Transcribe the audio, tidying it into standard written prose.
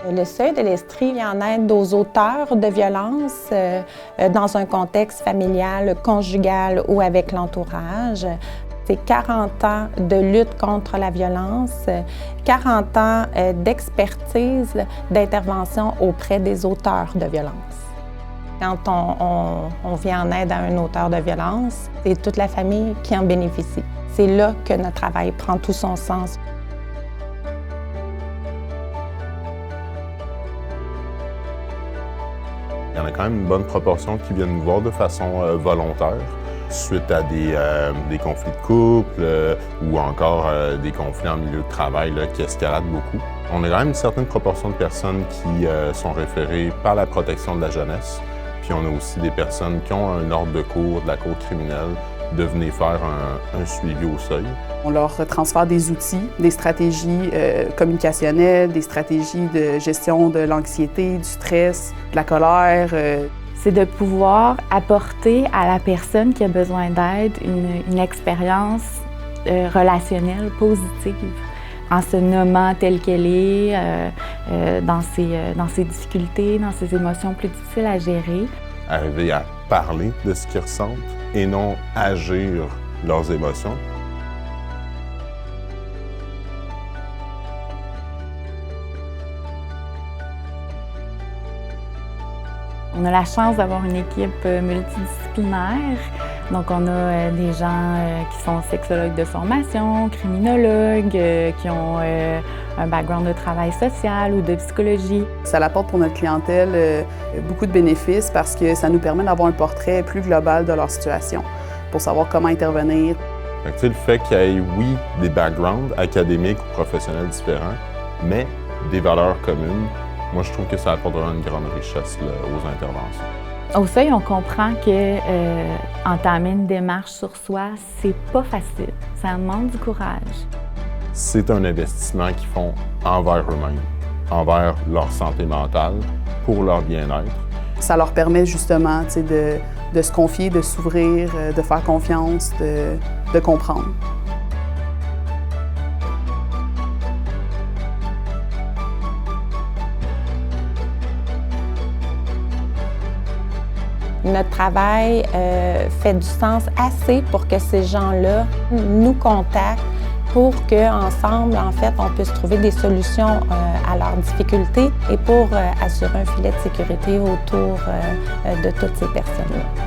Le seuil de l'Estrie vient en aide aux auteurs de violences dans un contexte familial, conjugal ou avec l'entourage. C'est 40 ans de lutte contre la violence, 40 ans d'expertise, d'intervention auprès des auteurs de violence. Quand on vient en aide à un auteur de violence, c'est toute la famille qui en bénéficie. C'est là que notre travail prend tout son sens. Il y en a quand même une bonne proportion qui viennent nous voir de façon volontaire, suite à des conflits de couple ou encore des conflits en milieu de travail là, qui escaladent beaucoup. On a quand même une certaine proportion de personnes qui sont référées par la protection de la jeunesse. Puis on a aussi des personnes qui ont un ordre de cour de la cour criminelle de venir faire un suivi au seuil. On leur transfère des outils, des stratégies communicationnelles, des stratégies de gestion de l'anxiété, du stress, de la colère. C'est de pouvoir apporter à la personne qui a besoin d'aide une expérience relationnelle positive, en se nommant telle qu'elle est, dans ses difficultés, dans ses émotions plus difficiles à gérer. Arriver à parler de ce qu'ils ressentent et non agir leurs émotions. On a la chance d'avoir une équipe multidisciplinaire. Donc, on a des gens qui sont sexologues de formation, criminologues, qui ont un background de travail social ou de psychologie. Ça apporte pour notre clientèle beaucoup de bénéfices parce que ça nous permet d'avoir un portrait plus global de leur situation pour savoir comment intervenir. Donc, le fait qu'il y ait, oui, des backgrounds académiques ou professionnels différents, mais des valeurs communes, moi, je trouve que ça apportera une grande richesse là, aux interventions. Au seuil, on comprend que entamer une démarche sur soi, c'est pas facile. Ça demande du courage. C'est un investissement qu'ils font envers eux-mêmes, envers leur santé mentale, pour leur bien-être. Ça leur permet justement de se confier, de s'ouvrir, de faire confiance, de comprendre. Notre travail fait du sens assez pour que ces gens-là nous contactent pour qu'ensemble, en fait, on puisse trouver des solutions à leurs difficultés et pour assurer un filet de sécurité autour de toutes ces personnes-là.